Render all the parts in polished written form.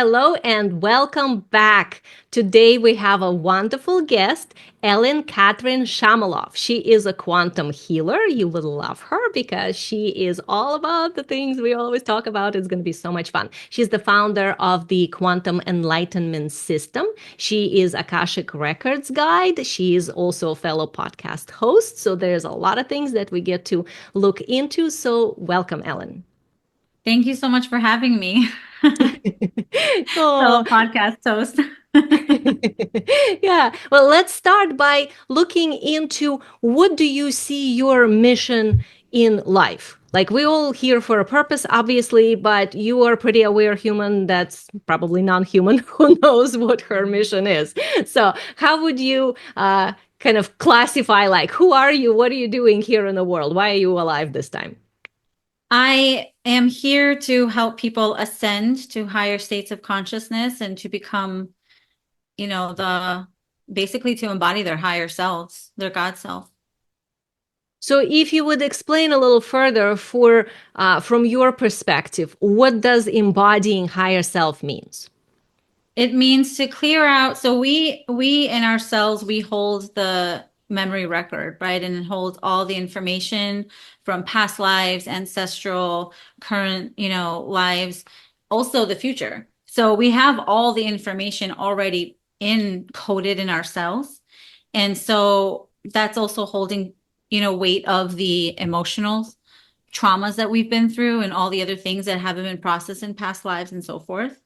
Hello and welcome back. Today we have a wonderful guest, Ellyn Katherine Shamalov. She is a quantum healer. You will love her because she is all about the things we always talk about. It's going to be so much fun. She's the founder of the Quantum Enlightenment System. She is Akashic Records guide. She is also a fellow podcast host. So there's a lot of things that we get to look into. So welcome, Ellyn. Thank you so much for having me, Oh, fellow podcast host. yeah. Well, let's start by looking into what do you see your mission in life? Like we all here for a purpose, obviously, but you are a pretty aware human that's probably non-human who knows what her mission is. So how would you kind of classify like who are you? What are you doing here in the world? Why are you alive this time? I am here to help people ascend to higher states of consciousness and to become, the basically to embody their higher selves, their God self. So, if you would explain a little further for from your perspective, what does embodying higher self means? It means to clear out. So we in ourselves, we hold the memory record, right? And it holds all the information from past lives, ancestral, current, lives, also the future. So we have all the information already encoded in ourselves. And so that's also holding, weight of the emotional traumas that we've been through and all the other things that haven't been processed in past lives and so forth.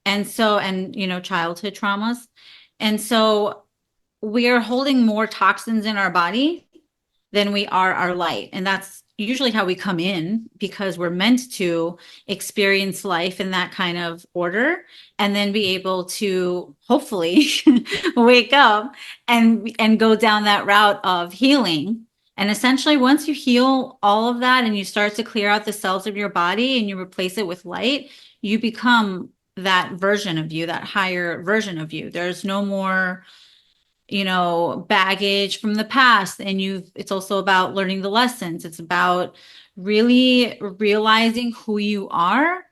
And so, and childhood traumas. And so we are holding more toxins in our body than we are our light. And that's usually how we come in because we're meant to experience life in that kind of order and then be able to hopefully wake up and go down that route of healing. And essentially, once you heal all of that and you start to clear out the cells of your body and you replace it with light, you become that version of you, that higher version of you. There's no more, baggage from the past. And it's also about learning the lessons. It's about really realizing who you are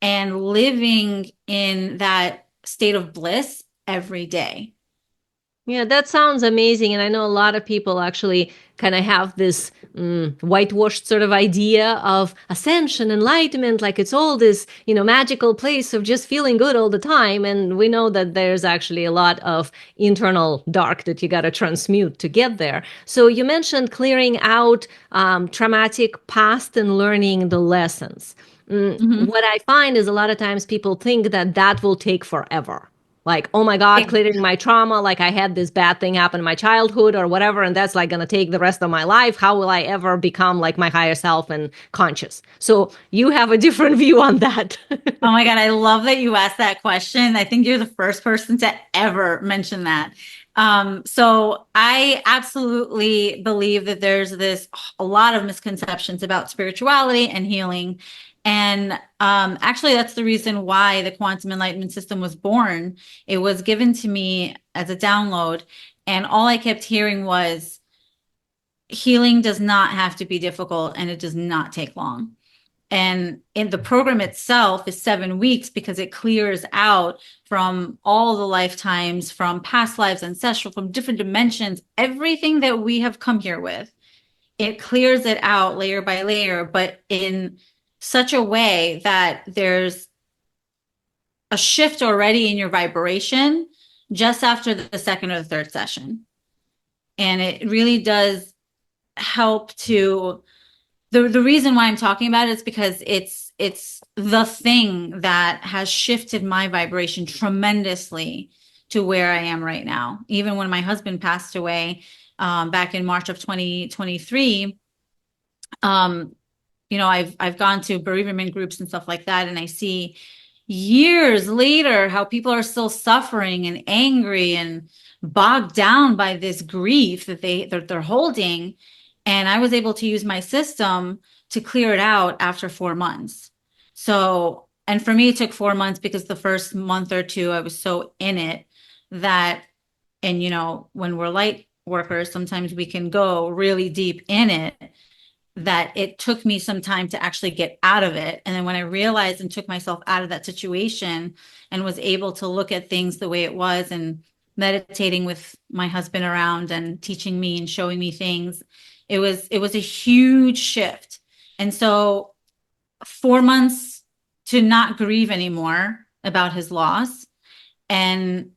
and living in that state of bliss every day. Yeah, that sounds amazing. And I know a lot of people actually kind of have this whitewashed sort of idea of ascension, enlightenment, like it's all this, magical place of just feeling good all the time. And we know that there's actually a lot of internal dark that you got to transmute to get there. So you mentioned clearing out traumatic past and learning the lessons. Mhm. What I find is a lot of times people think that that will take forever. Like, oh my God, clearing my trauma, like I had this bad thing happen in my childhood or whatever, and that's like gonna take the rest of my life. How will I ever become like my higher self and conscious? So you have a different view on that. Oh my God, I love that you asked that question. I think you're the first person to ever mention that. So I absolutely believe that there's a lot of misconceptions about spirituality and healing. And actually, that's the reason why the Quantum Enlightenment System was born. It was given to me as a download, and all I kept hearing was healing does not have to be difficult and it does not take long. And in the program itself is 7 weeks because it clears out from all the lifetimes, from past lives, ancestral, from different dimensions, everything that we have come here with. It clears it out layer by layer, but in such a way that there's a shift already in your vibration just after the second or the third session. And it really does help to the reason why I'm talking about it is because it's the thing that has shifted my vibration tremendously to where I am right now. Even when my husband passed away back in March of 2023, I've gone to bereavement groups and stuff like that, and I see years later how people are still suffering and angry and bogged down by this grief that they're holding. And I was able to use my system to clear it out after 4 months. So, and for me, it took 4 months because the first month or two, I was so in it that, and when we're light workers, sometimes we can go really deep in it. that it took me some time to actually get out of it. And then when I realized and took myself out of that situation and was able to look at things the way it was and meditating with my husband around and teaching me and showing me things, it was a huge shift. And so 4 months to not grieve anymore about his loss, and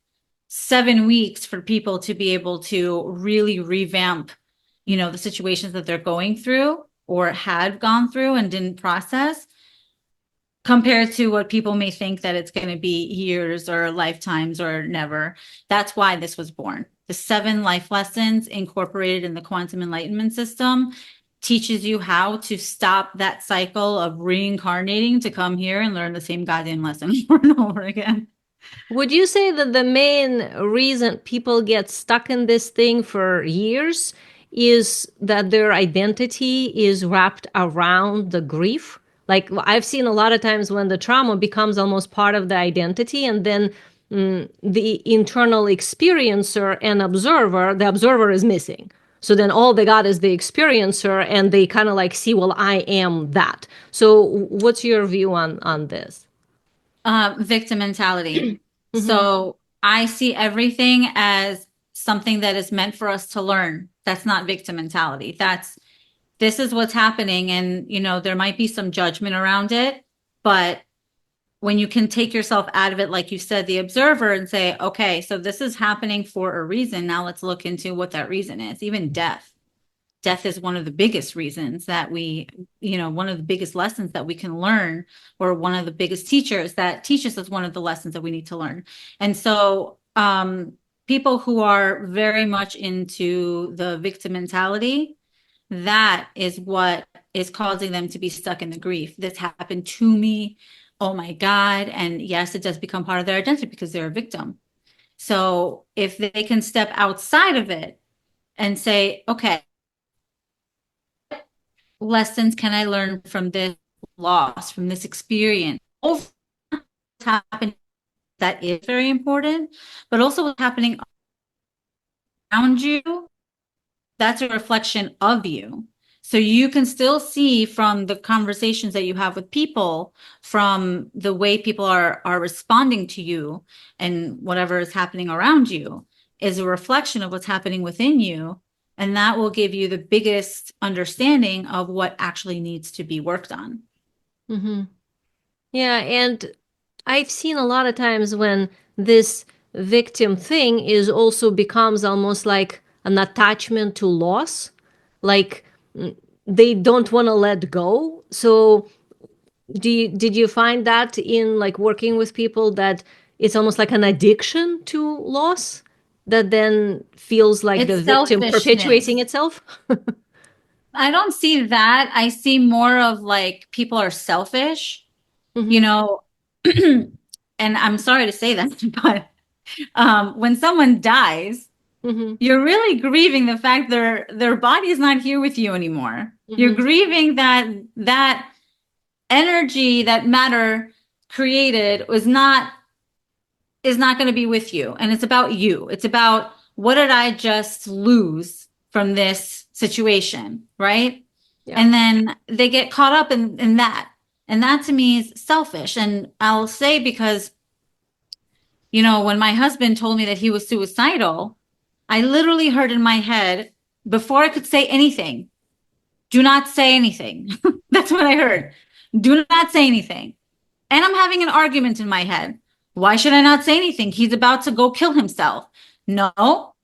7 weeks for people to be able to really revamp, the situations that they're going through or had gone through and didn't process, compared to what people may think that it's going to be years or lifetimes or never. That's why this was born. The 7 life lessons incorporated in the Quantum Enlightenment System teaches you how to stop that cycle of reincarnating to come here and learn the same goddamn lesson over and over again. Would you say that the main reason people get stuck in this thing for years is that their identity is wrapped around the grief? Like I've seen a lot of times when the trauma becomes almost part of the identity, and then the internal experiencer and observer, the observer is missing. So then all they got is the experiencer, and they kind of like see, well, I am that. So what's your view on this? Victim mentality. Mm-hmm. So I see everything as something that is meant for us to learn. That's not victim mentality. This is what's happening. And, there might be some judgment around it, but when you can take yourself out of it, like you said, the observer, and say, okay, so this is happening for a reason. Now let's look into what that reason is. Even death. Death is one of the biggest reasons that one of the biggest lessons that we can learn, or one of the biggest teachers that teaches us one of the lessons that we need to learn. And so, people who are very much into the victim mentality, that is what is causing them to be stuck in the grief. This happened to me. Oh my God. And yes, it does become part of their identity because they're a victim. So if they can step outside of it and say, okay, lessons can I learn from this loss, from this experience? What's happening, that is very important, but also what's happening around you, that's a reflection of you. So you can still see from the conversations that you have with people, from the way people are responding to you, and whatever is happening around you is a reflection of what's happening within you. And that will give you the biggest understanding of what actually needs to be worked on. Mm-hmm. Yeah, and I've seen a lot of times when this victim thing is also becomes almost like an attachment to loss, like they don't want to let go. So did you find that in like working with people that it's almost like an addiction to loss that then feels like the It's victim perpetuating selfishness. itself? I don't see that. I see more of like people are selfish, you Mm-hmm. know, and I'm sorry to say that, but when someone dies, Mm-hmm. you're really grieving the fact their body is not here with you anymore. You're Mm-hmm. grieving that energy, that matter created is not going to be with you, and it's about you. It's about, what did I just lose from this situation, right? Yeah. And then they get caught up in that. And that to me is selfish. And I'll say, because, when my husband told me that he was suicidal, I literally heard in my head, before I could say anything, do not say anything. That's what I heard. Do not say anything. And I'm having an argument in my head. Why should I not say anything? He's about to go kill himself. No,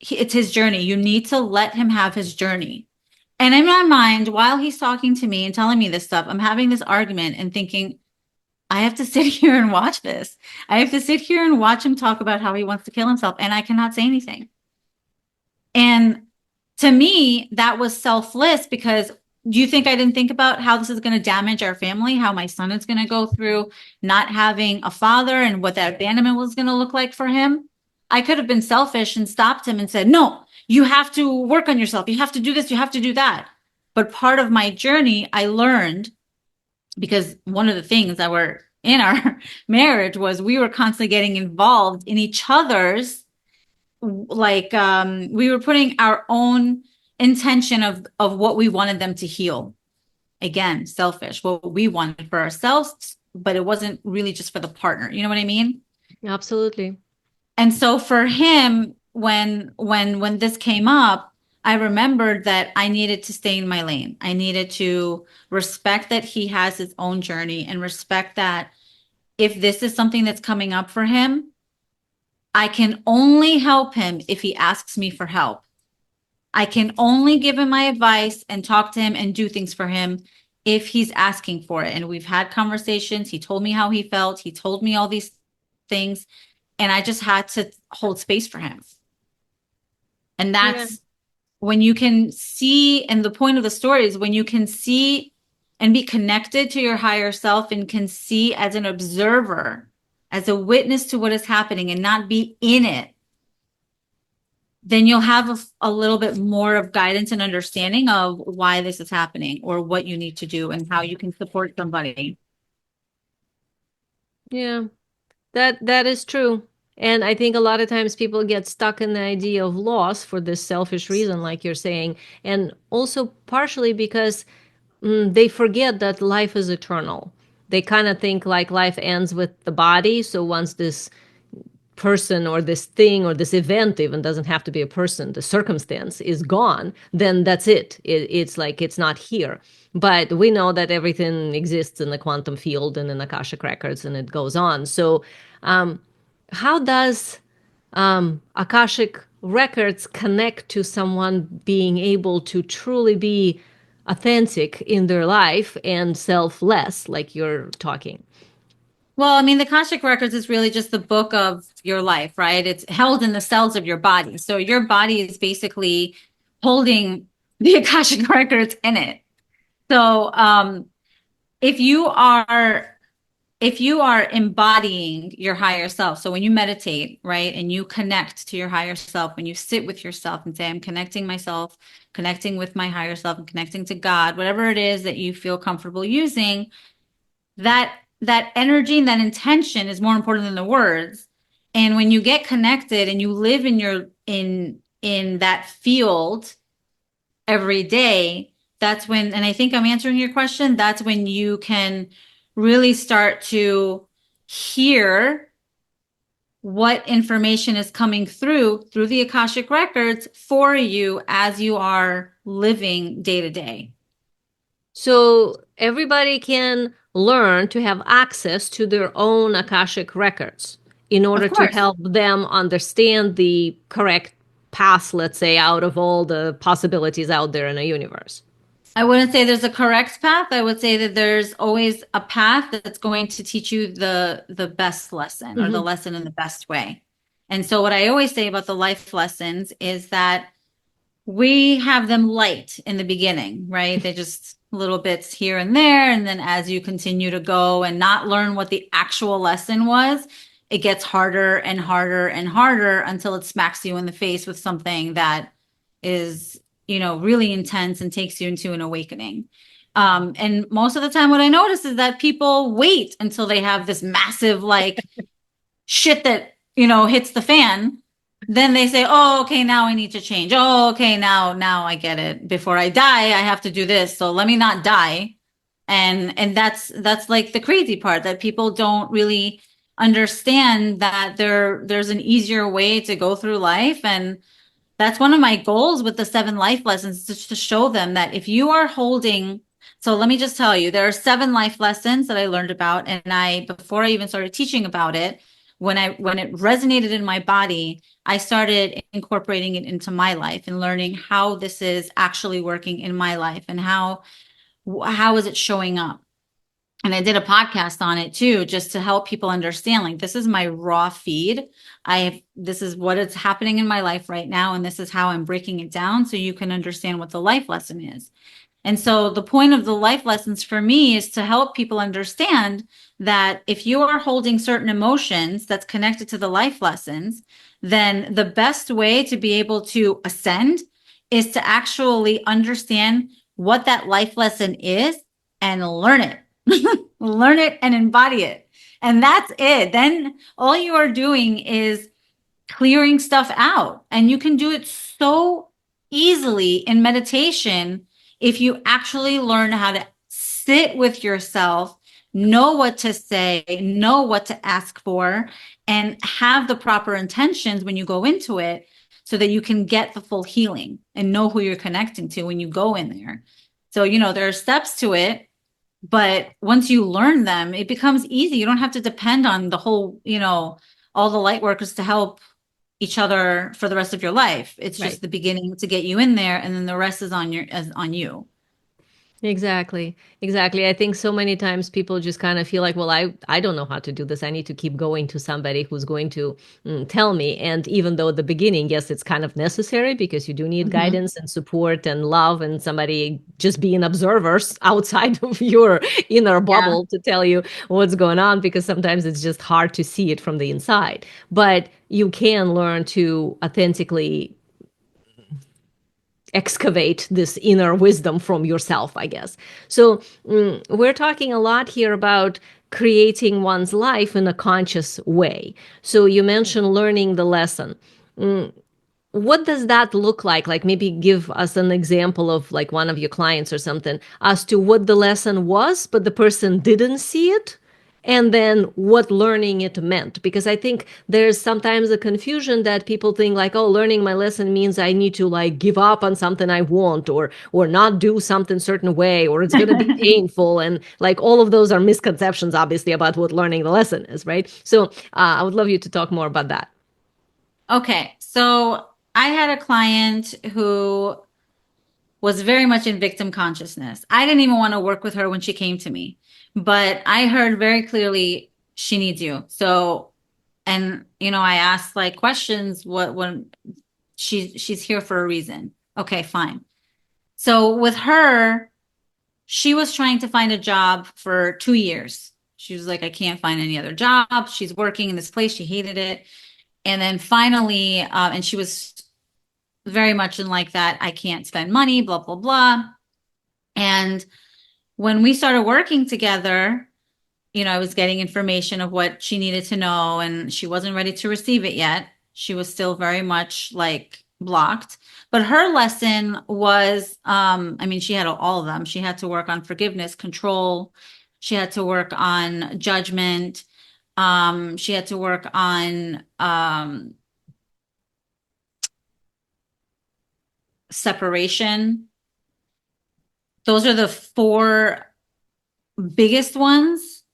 it's his journey. You need to let him have his journey. And in my mind, while he's talking to me and telling me this stuff, I'm having this argument and thinking, I have to sit here and watch this. I have to sit here and watch him talk about how he wants to kill himself, and I cannot say anything. And to me, that was selfless, because do you think I didn't think about how this is going to damage our family, how my son is going to go through not having a father and what that abandonment was going to look like for him? I could have been selfish and stopped him and said, no, you have to work on yourself. You have to do this. You have to do that. But part of my journey, I learned, because one of the things that were in our marriage was we were constantly getting involved in each other's, like, we were putting our own intention of what we wanted them to heal. Again, selfish, what we wanted for ourselves, but it wasn't really just for the partner. You know what I mean? Absolutely. And so for him, when this came up, I remembered that I needed to stay in my lane. I needed to respect that he has his own journey and respect that if this is something that's coming up for him, I can only help him if he asks me for help. I can only give him my advice and talk to him and do things for him if he's asking for it. And we've had conversations. He told me how he felt. He told me all these things. And I just had to hold space for him. And Yeah. that's when you can see, and the point of the story is when you can see and be connected to your higher self and can see as an observer, as a witness to what is happening and not be in it, then you'll have a little bit more of guidance and understanding of why this is happening or what you need to do and how you can support somebody. Yeah. That is true. And I think a lot of times people get stuck in the idea of loss for this selfish reason, like you're saying, and also partially because they forget that life is eternal. They kind of think like life ends with the body. So once this person or this thing or this event even doesn't have to be a person, the circumstance is gone, then that's it's like it's not here. But we know that everything exists in the quantum field and in Akashic Records, and it goes on. So how does Akashic Records connect to someone being able to truly be authentic in their life and selfless, like you're talking? Well, I mean, the Akashic Records is really just the book of your life, right? It's held in the cells of your body. So your body is basically holding the Akashic Records in it. So if you are if you are embodying your higher self, so when you meditate, right, and you connect to your higher self, when you sit with yourself and say, I'm connecting myself, connecting with my higher self, and connecting to God, whatever it is that you feel comfortable using, that energy and that intention is more important than the words. And when you get connected and you live in your in that field every day, that's when, and I think I'm answering your question, that's when you can really start to hear what information is coming through the Akashic Records for you as you are living day to day. So everybody can learn to have access to their own Akashic records in Of order to course. help them understand the correct path, let's say, out of all the possibilities out there in a universe. I wouldn't say there's a correct path. I would say that there's always a path that's going to teach you the best lesson or the Hmm. lesson in the best way. And so what I always say about the life lessons is that we have them light in the beginning, right? They just little bits here and there. And then as you continue to go and not learn what the actual lesson was, it gets harder and harder and harder until it smacks you in the face with something that is, really intense and takes you into an awakening. And most of the time, what I notice is that people wait until they have this massive, like, shit that, hits the fan. Then they say, oh, okay, now I need to change. Oh, okay, now I get it. Before I die, I have to do this. So let me not die. And that's like the crazy part, that people don't really understand that there's an easier way to go through life. And that's one of my goals with the 7 life lessons, is to show them that if you are holding, so let me just tell you, there are 7 life lessons that I learned about. And before I even started teaching about it, when it resonated in my body, I started incorporating it into my life and learning how this is actually working in my life and how is it showing up. And I did a podcast on it too, just to help people understand, like, this is my raw feed. This is what is happening in my life right now. And this is how I'm breaking it down so you can understand what the life lesson is. And so the point of the life lessons for me is to help people understand that if you are holding certain emotions that's connected to the life lessons, then the best way to be able to ascend is to actually understand what that life lesson is and learn it. Learn it and embody it. And that's it. Then all you are doing is clearing stuff out. And you can do it so easily in meditation if you actually learn how to sit with yourself, know what to say, know what to ask for, and have the proper intentions when you go into it so that you can get the full healing and know who you're connecting to when you go in there. So, there are steps to it, but once you learn them, it becomes easy. You don't have to depend on the whole, all the light workers to help each other for the rest of your life. It's Right. just the beginning to get you in there, and then the rest is on you. Exactly. Exactly. I think so many times people just kind of feel like, well, I don't know how to do this. I need to keep going to somebody who's going to tell me. And even though at the beginning, yes, it's kind of necessary because you do need Mhm. guidance and support and love and somebody just being observers outside of your inner Yeah. bubble to tell you what's going on, because sometimes it's just hard to see it from the inside. But you can learn to authentically excavate this inner wisdom from yourself, I guess. So we're talking a lot here about creating one's life in a conscious way. So you mentioned learning the lesson. What does that look like? Like maybe give us an example of like one of your clients or something as to what the lesson was, but the person didn't see it. And then what learning it meant. Because I think there's sometimes a confusion that people think like, oh, learning my lesson means I need to like give up on something I want or not do something certain way, or it's gonna be painful. And like all of those are misconceptions, obviously, about what learning the lesson is, right? So I would love you to talk more about that. Okay, so I had a client who was very much in victim consciousness. I didn't even want to work with her when she came to me, but I heard very clearly she needs you. So, and I asked like questions. What when she's here for a reason? Okay, fine. So with her, she was trying to find a job for 2 years. She was like, I can't find any other job. She's working in this place. She hated it. And then finally, and she was very much in like that, I can't spend money, blah, blah, blah. And when we started working together, I was getting information of what she needed to know, and she wasn't ready to receive it yet. She was still very much like blocked. But her lesson was, I mean, she had all of them. She had to work on forgiveness, control. She had to work on judgment. She had to work on separation. Those are the four biggest ones.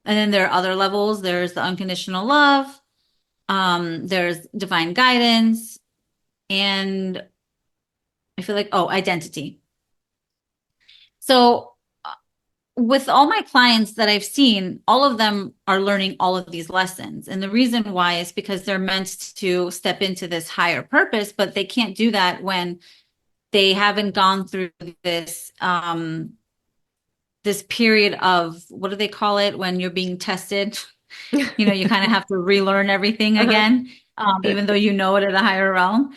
And then there are other levels. There's the unconditional love. There's divine guidance, and I feel like, oh, identity. So with all my clients that I've seen, all of them are learning all of these lessons. And the reason why is because they're meant to step into this higher purpose, but they can't do that when they haven't gone through this period of, what do they call it when you're being tested? You kind of have to relearn everything Uh-huh. again, even though you know it at a higher realm.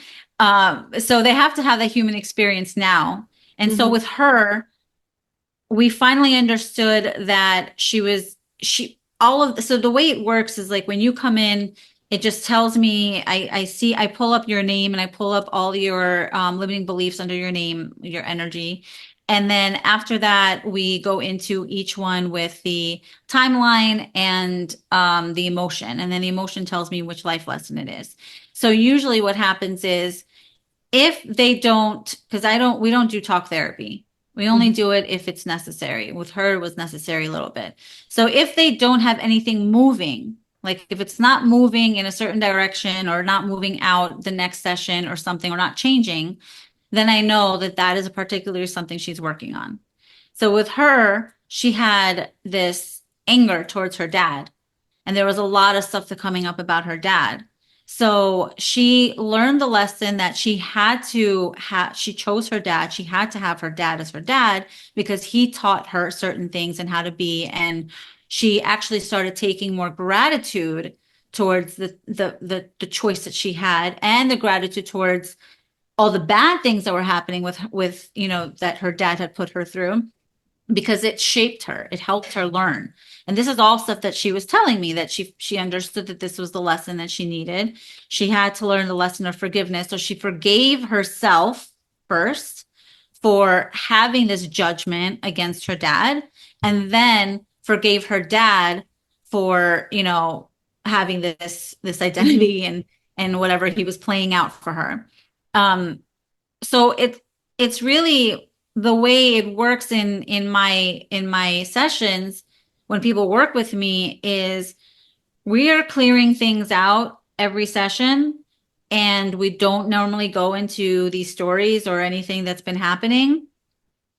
So they have to have that human experience now. And so Mhm. with her, we finally understood that so the way it works is like when you come in, it just tells me, I pull up your name and I pull up all your limiting beliefs under your name, your energy. And then after that, we go into each one with the timeline and the emotion. And then the emotion tells me which life lesson it is. So usually what happens is, if they don't, because we don't do talk therapy. We only Mhm. do it if it's necessary. With her, it was necessary a little bit. So if they don't have anything moving, like if it's not moving in a certain direction or not moving out the next session or something, or not changing, then I know that that is a particularly something she's working on. So with her, she had this anger towards her dad, and there was a lot of stuff that coming up about her dad. So she learned the lesson that she had to have, she chose her dad. She had to have her dad as her dad because he taught her certain things and how to be. And she actually started taking more gratitude towards the choice that she had, and the gratitude towards all the bad things that were happening with that her dad had put her through. because it shaped her. It helped her learn. And this is all stuff that she was telling me, that she understood that this was the lesson that she needed. She had to learn the lesson of forgiveness. So she forgave herself first for having this judgment against her dad, and then forgave her dad for, having this identity and whatever he was playing out for her. So it's really the way it works in my sessions when people work with me is we are clearing things out every session, and we don't normally go into these stories or anything that's been happening,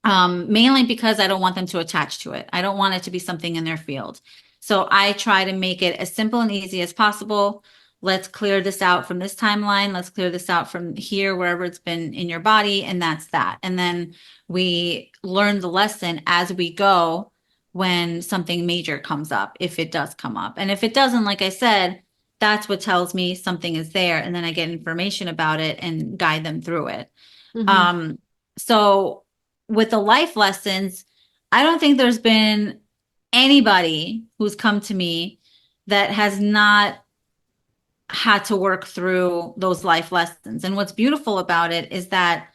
mainly because I don't want them to attach to it. I don't want it to be something in their field. So I try to make it as simple and easy as possible. Let's clear this out from this timeline. Let's clear this out from here, wherever it's been in your body. And that's that. And then we learn the lesson as we go when something major comes up, if it does come up. And if it doesn't, like I said, that's what tells me something is there. And then I get information about it and guide them through it. Mhm. So with the life lessons, I don't think there's been anybody who's come to me that has not had to work through those life lessons. And what's beautiful about it is that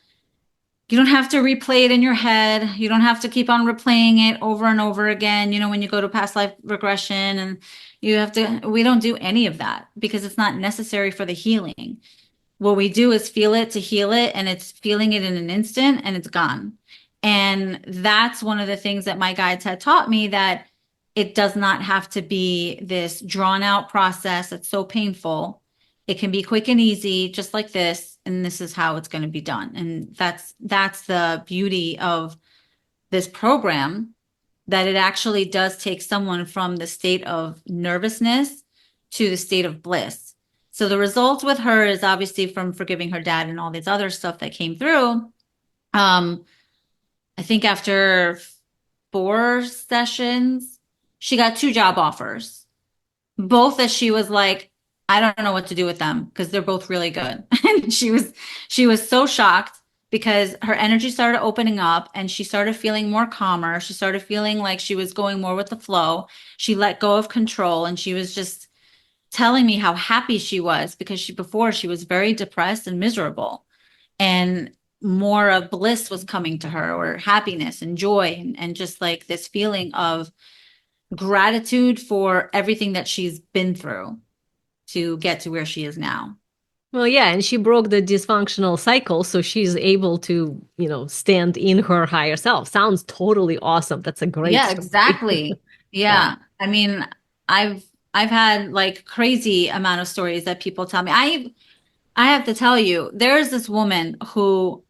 you don't have to replay it in your head. You don't have to keep on replaying it over and over again. When you go to past life regression and we don't do any of that because it's not necessary for the healing. What we do is feel it to heal it, and it's feeling it in an instant and it's gone. And that's one of the things that my guides had taught me, that it does not have to be this drawn out process that's so painful. It can be quick and easy, just like this, and this is how it's going to be done. And that's the beauty of this program, that it actually does take someone from the state of nervousness to the state of bliss. So the results with her is obviously from forgiving her dad and all this other stuff that came through. I think after 4 sessions, she got 2 job offers, both that she was like, I don't know what to do with them because they're both really good. And she was so shocked because her energy started opening up and she started feeling more calmer. She started feeling like she was going more with the flow. She let go of control, and she was just telling me how happy she was because before she was very depressed and miserable, and more of bliss was coming to her, or happiness and joy, and just like this feeling of gratitude for everything that she's been through to get to where she is now. Well, yeah, and she broke the dysfunctional cycle, so she's able to, stand in her higher self. Sounds totally awesome. That's a great Yeah, story. exactly. Yeah. Yeah. I mean, I've had like crazy amount of stories that people tell me. I have to tell you, there's this woman who,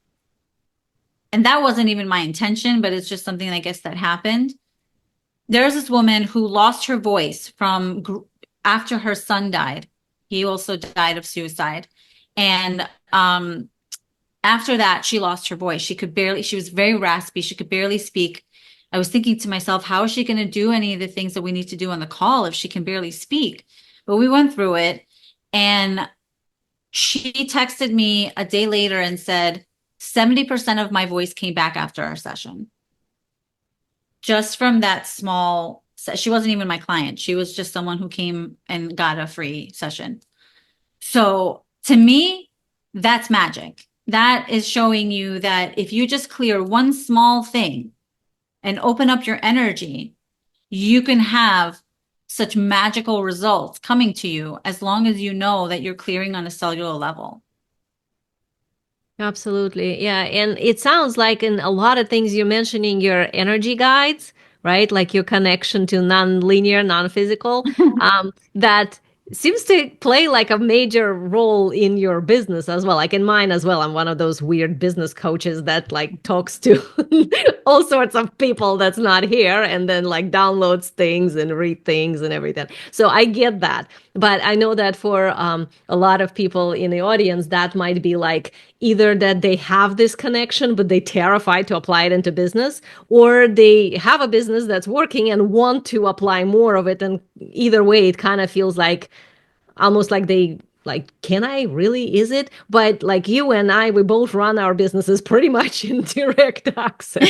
and that wasn't even my intention, but it's just something I guess that happened. There's this woman who lost her voice after her son died. He also died of suicide. And after that, she lost her voice. She was very raspy. She could barely speak. I was thinking to myself, how is she going to do any of the things that we need to do on the call if she can barely speak? But we went through it, and she texted me a day later and said, 70% of my voice came back after our session. Just from that small, she wasn't even my client. She was just someone who came and got a free session. So to me, that's magic. That is showing you that if you just clear one small thing and open up your energy, you can have such magical results coming to you as long as you know that you're clearing on a cellular level. Absolutely. Yeah. And it sounds like in a lot of things you're mentioning your energy guides, right? Like your connection to non-linear, non-physical, that seems to play like a major role in your business as well. Like in mine as well. I'm one of those weird business coaches that like talks to all sorts of people that's not here and then like downloads things and read things and everything. So I get that. But I know that for a lot of people in the audience, that might be like either that they have this connection, but they terrified to apply it into business, or they have a business that's working and want to apply more of it. And either way, it kind of feels like almost like they like, can I really? Is it? But like you and I, we both run our businesses pretty much in direct access.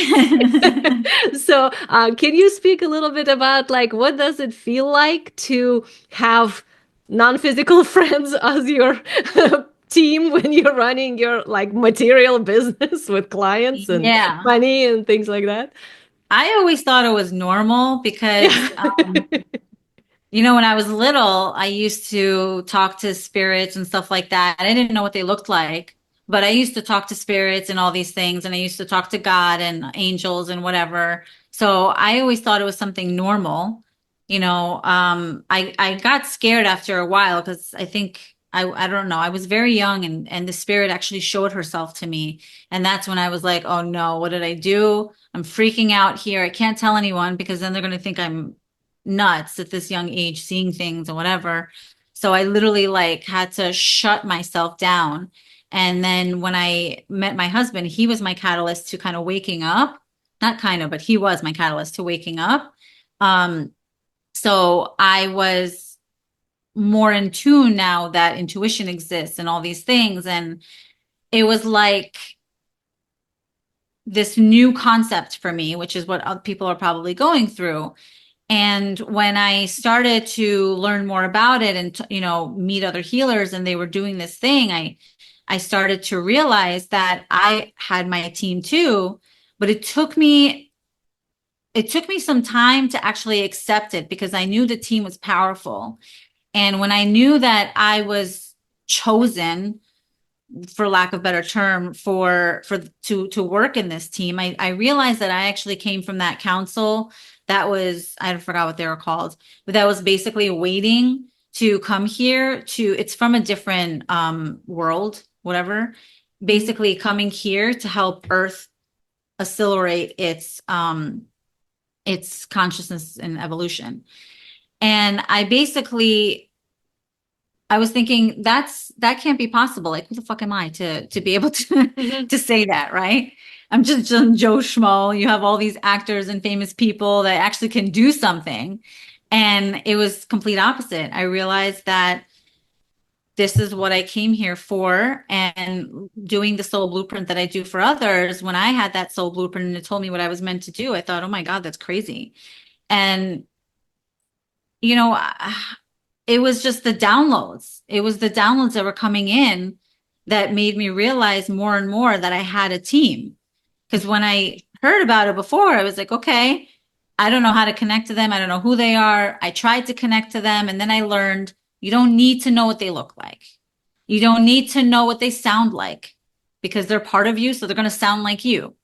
So, can you speak a little bit about like what does it feel like to have non-physical friends as your team when you're running your like material business with clients and Yeah. money and things like that? I always thought it was normal Yeah. because when I was little, I used to talk to spirits and stuff like that. I didn't know what they looked like, but I used to talk to spirits and all these things, and I used to talk to God and angels and whatever. So I always thought it was something normal. I got scared after a while because I think I don't know, I was very young and the spirit actually showed herself to me. And that's when I was like, oh no, what did I do? I'm freaking out here. I can't tell anyone because then they're going to think I'm nuts at this young age, seeing things or whatever. So I literally like had to shut myself down. And then when I met my husband, he was my catalyst to kind of waking up. Not kind of, but he was my catalyst to waking up. Um, so I was more in tune now that intuition exists and all these things. And it was like this new concept for me, which is what people are probably going through. And when I started to learn more about it and, meet other healers and they were doing this thing, I started to realize that I had my team too, but it took me some time to actually accept it because I knew the team was powerful. And when I knew that I was chosen, for lack of a better term, to work in this team, I realized that I actually came from that council that was, I forgot what they were called, but that was basically waiting to come here to, it's from a different world, whatever, basically coming here to help Earth accelerate its consciousness and evolution. And I was thinking that can't be possible. Like, who the fuck am I to be able to Mhm. to say that, right? I'm just some Joe Schmo. You have all these actors and famous people that actually can do something. And it was complete opposite. I realized that this is what I came here for. And doing the soul blueprint that I do for others, when I had that soul blueprint and it told me what I was meant to do, I thought, oh my God, that's crazy. And you know, it was just the downloads. It was the downloads that were coming in that made me realize more and more that I had a team. Because when I heard about it before, I was like, okay, I don't know how to connect to them. I don't know who they are. I tried to connect to them. And then I learned you don't need to know what they look like. You don't need to know what they sound like because they're part of you. So they're going to sound like you.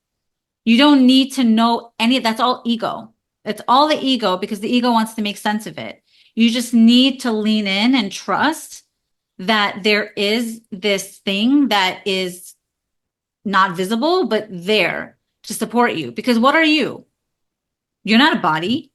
You don't need to know any, that's all ego. It's all the ego because the ego wants to make sense of it. You just need to lean in and trust that there is this thing that is not visible, but there to support you. Because what are you? You're not a body.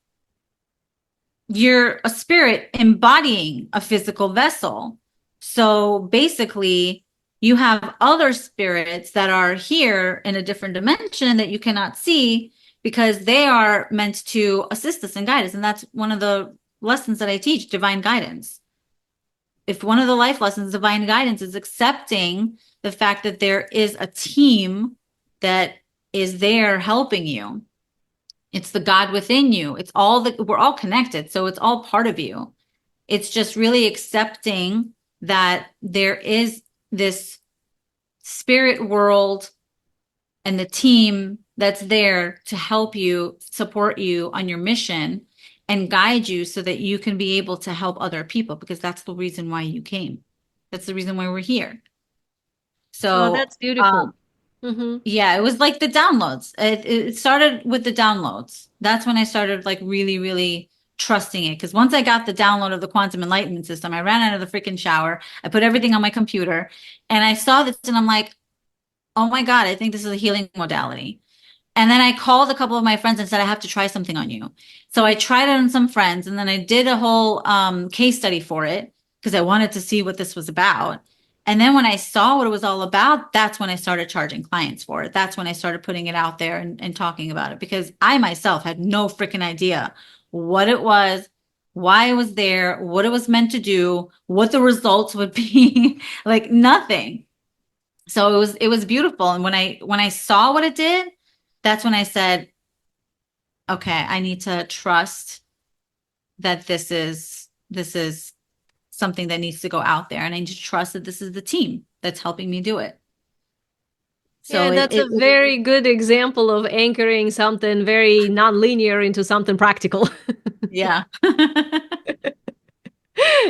You're a spirit embodying a physical vessel. So basically, you have other spirits that are here in a different dimension that you cannot see because they are meant to assist us and guide us. And that's one of the lessons that I teach, divine guidance. If one of the life lessons, divine guidance, is accepting the fact that there is a team that is there helping you. It's the God within you. We're all connected. So it's all part of you. It's just really accepting that there is this spirit world and the team that's there to help you, support you on your mission and guide you so that you can be able to help other people because that's the reason why you came. That's the reason why we're here. Oh, So, that's beautiful. Hmm. yeah, it was like the downloads. It started with the downloads. That's when I started like really, really trusting it. Because once I got the download of the Quantum Enlightenment System, I ran out of the freaking shower. I put everything on my computer and I saw this and I'm like, oh my God, I think this is a healing modality. And then I called a couple of my friends and said, I have to try something on you. So I tried it on some friends and then I did a whole case study for it because I wanted to see what this was about. And then when I saw what it was all about, that's when I started charging clients for it. That's when I started putting it out there and talking about it because I myself had no freaking idea what it was, why it was there, what it was meant to do, what the results would be, like nothing. So it was beautiful. And when I saw what it did, that's when I said, okay, I need to trust that this is something that needs to go out there. And I need to trust that this is the team that's helping me do it. So Yeah, it, that's a it very good example of anchoring something very non-linear into something practical. yeah.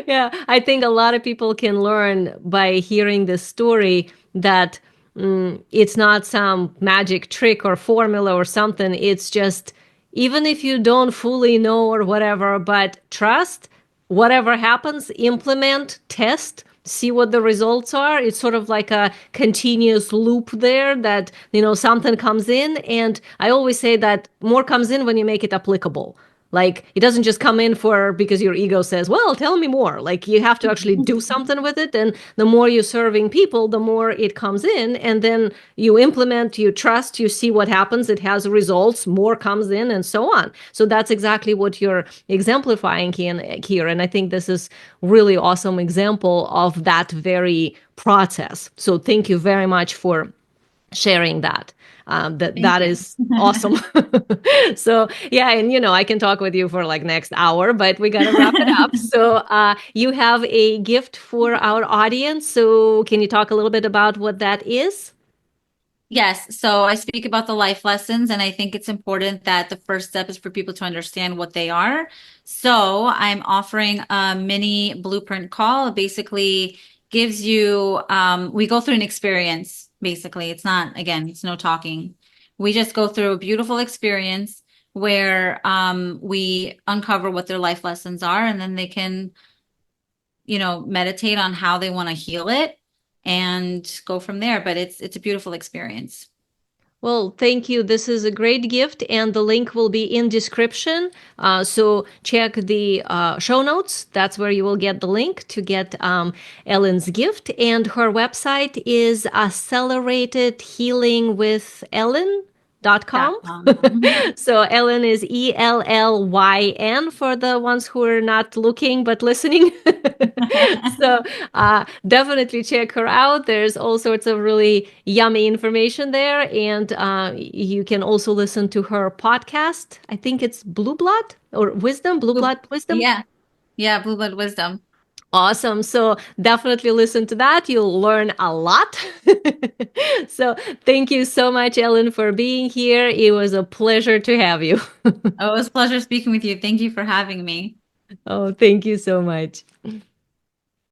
Yeah, I think a lot of people can learn by hearing this story that it's not some magic trick or formula or something. It's just, even if you don't fully know or whatever, but trust whatever happens, implement, test, see what the results are. It's sort of like a continuous loop there that, something comes in. And I always say that more comes in when you make it applicable. Like, it doesn't just come in for because your ego says, well, tell me more. Like, you have to actually do something with it. And the more you're serving people, the more it comes in. And then you implement, you trust, you see what happens. It has results, more comes in, and so on. So that's exactly what you're exemplifying here. And I think this is really awesome example of that very process. So thank you very much for sharing that. That Thank you. is awesome. So yeah, and I can talk with you for like next hour, but we gotta wrap it up. So you have a gift for our audience. So can you talk a little bit about what that is? Yes, so I speak about the life lessons, and I think it's important that the first step is for people to understand what they are. So I'm offering a mini blueprint call. It basically gives you, we go through an experience, basically. It's not, again, it's no talking. We just go through a beautiful experience where we uncover what their life lessons are, and then they can, meditate on how they want to heal it and go from there. But it's a beautiful experience. Well, thank you. This is a great gift, and the link will be in description. So check the show notes. That's where you will get the link to get Ellyn's gift. And her website is accelerated healing with Ellyn.com. .com. So Ellyn is Ellyn for the ones who are not looking but listening. So definitely check her out. There's all sorts of really yummy information there. And you can also listen to her podcast. I think it's Blue Blood or Wisdom, Blue Blue- Blood Wisdom. Yeah. Yeah. Blue Blood Wisdom. Awesome. So definitely listen to that. You'll learn a lot. So thank you so much, Ellyn, for being here. It was a pleasure to have you. Oh, it was a pleasure speaking with you. Thank you for having me. Oh, thank you so much.